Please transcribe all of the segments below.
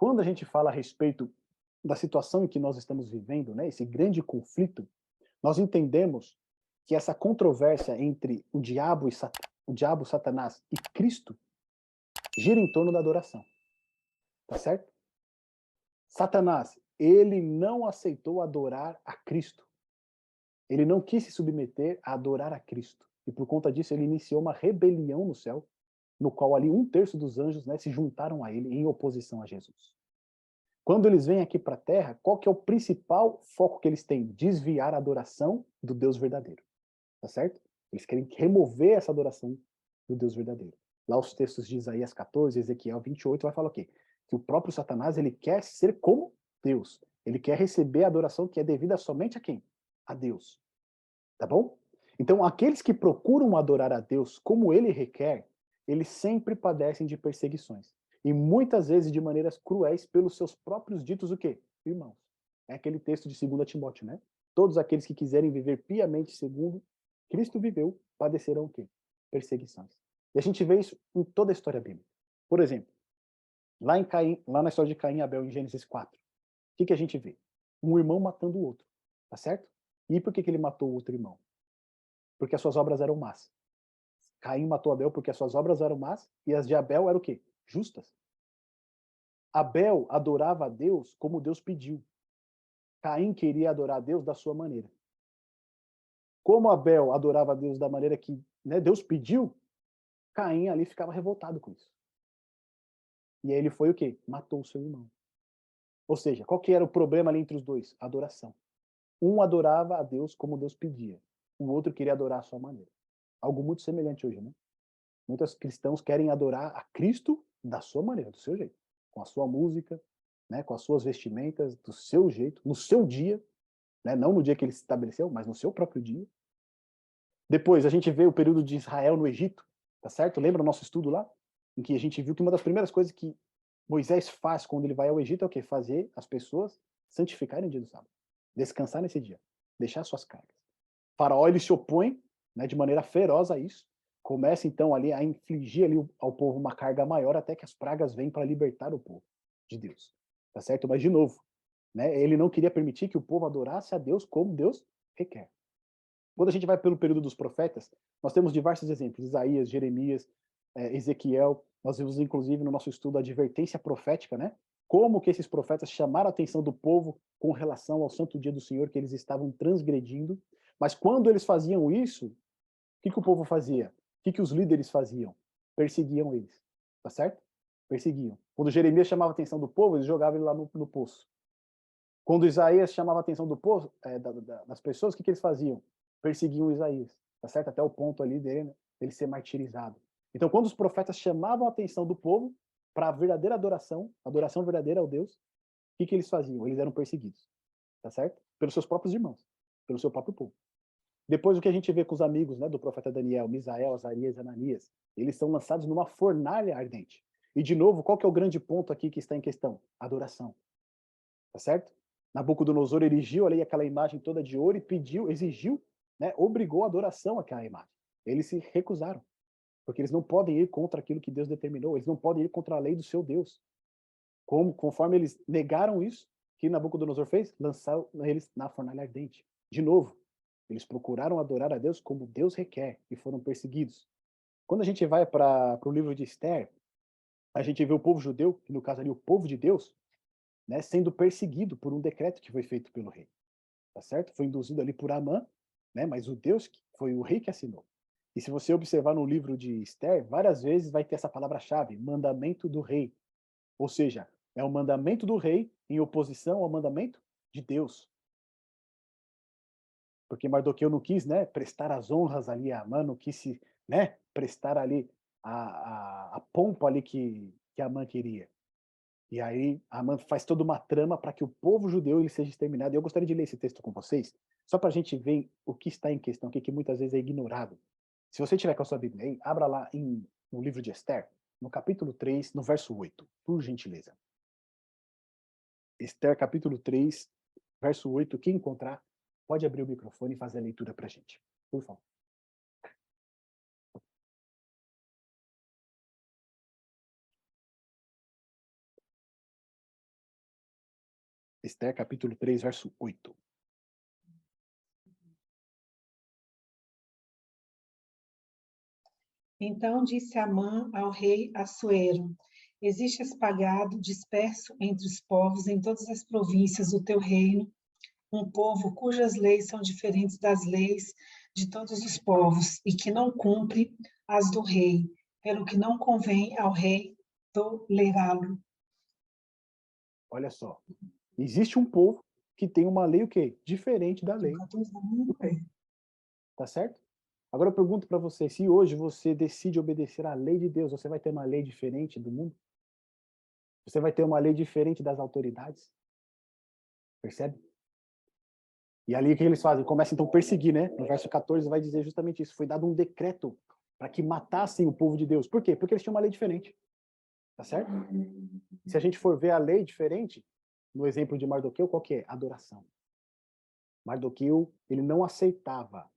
quando a gente fala a respeito da situação em que nós estamos vivendo, né, esse grande conflito, nós entendemos que essa controvérsia entre o diabo, Satanás e Cristo gira em torno da adoração, tá certo? Satanás, ele não aceitou adorar a Cristo. Ele não quis se submeter a adorar a Cristo. E por conta disso, ele iniciou uma rebelião no céu, no qual ali um terço dos anjos, né, se juntaram a ele em oposição a Jesus. Quando eles vêm aqui para a Terra, qual que é o principal foco que eles têm? Desviar a adoração do Deus verdadeiro, tá certo? Eles querem remover essa adoração do Deus verdadeiro. Lá os textos de Isaías 14, Ezequiel 28 vai falar o quê? Que o próprio Satanás, ele quer ser como Deus. Ele quer receber a adoração que é devida somente a quem? A Deus. Tá bom? Então, aqueles que procuram adorar a Deus como ele requer, eles sempre padecem de perseguições. E muitas vezes de maneiras cruéis pelos seus próprios ditos o quê? Irmãos. É aquele texto de 2 Timóteo, né? Todos aqueles que quiserem viver piamente segundo Cristo viveu, padecerão o quê? Perseguições. E a gente vê isso em toda a história bíblica. Por exemplo, lá na história de Caim e Abel, em Gênesis 4, o que a gente vê? Um irmão matando o outro, tá certo? E por que ele matou o outro irmão? Porque as suas obras eram más. Caim matou Abel porque as suas obras eram más e as de Abel eram o quê? Justas. Abel adorava a Deus como Deus pediu. Caim queria adorar a Deus da sua maneira. Como Abel adorava a Deus da maneira que, né, Deus pediu, Caim ali ficava revoltado com isso. E aí ele foi o quê? Matou o seu irmão. Ou seja, qual que era o problema ali entre os dois? Adoração. Um adorava a Deus como Deus pedia. O outro queria adorar à sua maneira. Algo muito semelhante hoje, né? Muitos cristãos querem adorar a Cristo da sua maneira, do seu jeito, com a sua música, né, com as suas vestimentas, do seu jeito, no seu dia, né, não no dia que ele se estabeleceu, mas no seu próprio dia. Depois a gente vê o período de Israel no Egito, tá certo? Lembra o nosso estudo lá? Em que a gente viu que uma das primeiras coisas que Moisés faz quando ele vai ao Egito é o quê? Fazer as pessoas santificarem o dia do sábado, descansar nesse dia, deixar suas cargas. Faraó ele se opõe, né, de maneira feroz a isso, começa então ali a infligir ali ao povo uma carga maior até que as pragas vêm para libertar o povo de Deus, tá certo? Mas de novo, né, ele não queria permitir que o povo adorasse a Deus como Deus requer. Quando a gente vai pelo período dos profetas, nós temos diversos exemplos, Isaías, Jeremias, Ezequiel, nós vimos inclusive no nosso estudo a advertência profética, né? Como que esses profetas chamaram a atenção do povo com relação ao santo dia do Senhor que eles estavam transgredindo, mas quando eles faziam isso, o que o povo fazia? O que os líderes faziam? Perseguiam eles, tá certo? Perseguiam. Quando Jeremias chamava a atenção do povo, eles jogavam ele lá no poço. Quando Isaías chamava a atenção do povo, das pessoas, o que eles faziam? Perseguiam Isaías, tá certo? Até o ponto ali dele ser martirizado. Então, quando os profetas chamavam a atenção do povo para a verdadeira adoração verdadeira ao Deus, o que eles faziam? Eles eram perseguidos, tá certo? Pelos seus próprios irmãos, pelo seu próprio povo. Depois, o que a gente vê com os amigos, né, do profeta Daniel, Misael, Azarias e Ananias, eles são lançados numa fornalha ardente. E, de novo, qual que é o grande ponto aqui que está em questão? Adoração, tá certo? Nabucodonosor erigiu ali aquela imagem toda de ouro e pediu, exigiu, né, obrigou a adoração àquela imagem. Eles se recusaram, porque eles não podem ir contra aquilo que Deus determinou, eles não podem ir contra a lei do seu Deus. Conforme eles negaram isso, o que Nabucodonosor fez? Lançaram eles na fornalha ardente. De novo, eles procuraram adorar a Deus como Deus requer e foram perseguidos. Quando a gente vai para o livro de Esther, a gente vê o povo judeu, que no caso ali o povo de Deus, né, sendo perseguido por um decreto que foi feito pelo rei, tá certo? Foi induzido ali por Amã, né, mas o Deus foi o rei que assinou. E se você observar no livro de Esther, várias vezes vai ter essa palavra-chave, mandamento do rei. Ou seja, é o mandamento do rei em oposição ao mandamento de Deus. Porque Mardoqueu não quis, né, prestar as honras ali a Amã, não quis se, né, prestar ali a pompa ali que Amã queria. E aí Amã faz toda uma trama para que o povo judeu ele seja exterminado. E eu gostaria de ler esse texto com vocês, só para a gente ver o que está em questão, o que, que muitas vezes é ignorado. Se você tiver com a sua Bíblia aí, abra lá no livro de Esther, no capítulo 3, no verso 8, por gentileza. Esther, capítulo 3, verso 8. Quem encontrar, pode abrir o microfone e fazer a leitura para a gente. Por favor. Esther, capítulo 3, verso 8. Então disse Amã ao rei Assuero: Existe espalhado, disperso entre os povos em todas as províncias do teu reino, um povo cujas leis são diferentes das leis de todos os povos e que não cumpre as do rei, pelo que não convém ao rei tolerá-lo. Olha só. Existe um povo que tem uma lei o quê? Diferente da lei do rei. Tá certo? Agora eu pergunto para você, se hoje você decide obedecer à lei de Deus, você vai ter uma lei diferente do mundo? Você vai ter uma lei diferente das autoridades? Percebe? E ali o que eles fazem? Começam então a perseguir, né? No verso 14 vai dizer justamente isso. Foi dado um decreto para que matassem o povo de Deus. Por quê? Porque eles tinham uma lei diferente. Tá certo? Se a gente for ver a lei diferente, no exemplo de Mardoqueu, qual que é? Adoração. Mardoqueu, ele não aceitava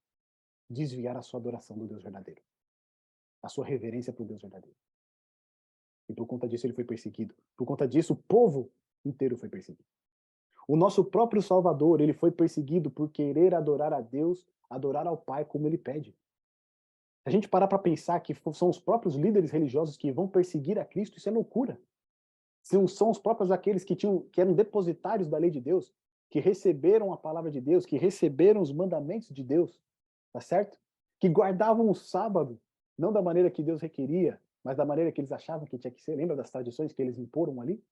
desviar a sua adoração do Deus verdadeiro, a sua reverência para o Deus verdadeiro. E por conta disso ele foi perseguido. Por conta disso o povo inteiro foi perseguido. O nosso próprio Salvador, ele foi perseguido por querer adorar a Deus, adorar ao Pai como ele pede. Se a gente parar para pensar que são os próprios líderes religiosos que vão perseguir a Cristo, isso é loucura. São os próprios aqueles que eram depositários da lei de Deus, que receberam a palavra de Deus, que receberam os mandamentos de Deus, tá certo? Que guardavam o sábado, não da maneira que Deus requeria, mas da maneira que eles achavam que tinha que ser. Lembra das tradições que eles imporam ali?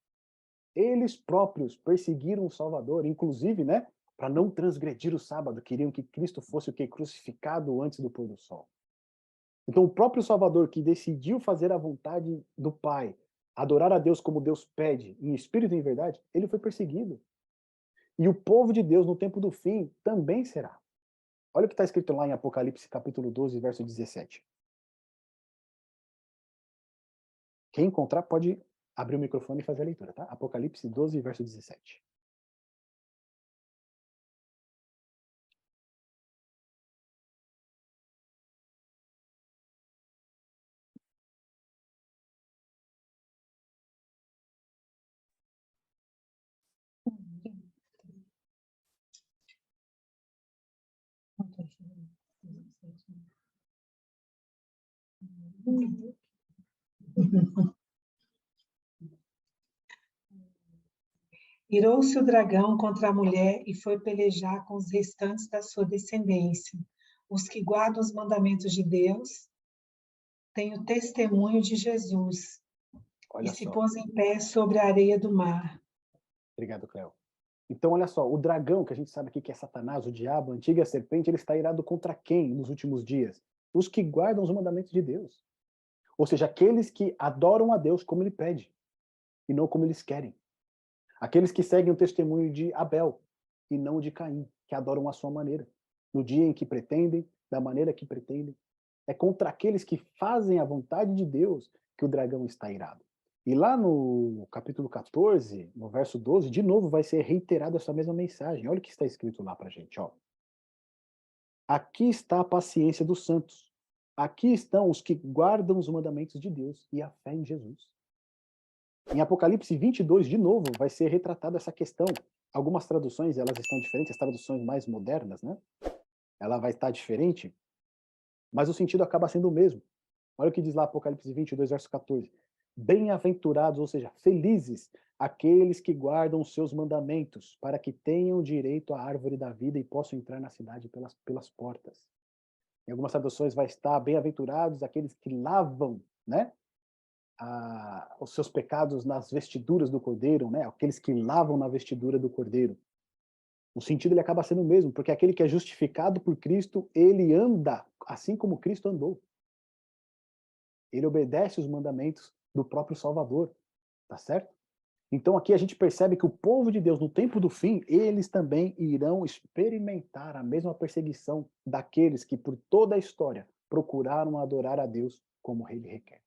Eles próprios perseguiram o Salvador, inclusive, né, para não transgredir o sábado, queriam que Cristo fosse o que? Crucificado antes do pôr do sol. Então, o próprio Salvador, que decidiu fazer a vontade do Pai, adorar a Deus como Deus pede, em espírito e em verdade, ele foi perseguido. E o povo de Deus, no tempo do fim, também será. Olha o que está escrito lá em Apocalipse, capítulo 12, verso 17. Quem encontrar pode abrir o microfone e fazer a leitura, tá? Apocalipse 12, verso 17. Irou-se o dragão contra a mulher e foi pelejar com os restantes da sua descendência. Os que guardam os mandamentos de Deus têm o testemunho de Jesus. E Olha se só. pôs em pé sobre a areia do mar. Obrigado, Cléo. Então, olha só, o dragão, que a gente sabe aqui que é Satanás, o diabo, a antiga serpente, ele está irado contra quem nos últimos dias? Os que guardam os mandamentos de Deus. Ou seja, aqueles que adoram a Deus como ele pede, e não como eles querem. Aqueles que seguem o testemunho de Abel, e não o de Caim, que adoram a sua maneira. No dia em que pretendem, da maneira que pretendem. É contra aqueles que fazem a vontade de Deus que o dragão está irado. E lá no capítulo 14, no verso 12, de novo vai ser reiterada essa mesma mensagem. Olha o que está escrito lá pra gente, ó. Aqui está a paciência dos santos. Aqui estão os que guardam os mandamentos de Deus e a fé em Jesus. Em Apocalipse 22, de novo, vai ser retratada essa questão. Algumas traduções, elas estão diferentes, as traduções mais modernas, né? Ela vai estar diferente, mas o sentido acaba sendo o mesmo. Olha o que diz lá Apocalipse 22, verso 14. Bem-aventurados, ou seja, felizes, aqueles que guardam os seus mandamentos, para que tenham direito à árvore da vida e possam entrar na cidade pelas portas. Em algumas traduções vai estar bem-aventurados aqueles que lavam, né, os seus pecados nas vestiduras do Cordeiro, né, aqueles que lavam na vestidura do Cordeiro. O sentido ele acaba sendo o mesmo, porque aquele que é justificado por Cristo, ele anda assim como Cristo andou. Ele obedece os mandamentos do próprio Salvador, tá certo? Então aqui a gente percebe que o povo de Deus no tempo do fim, eles também irão experimentar a mesma perseguição daqueles que por toda a história procuraram adorar a Deus como ele requer.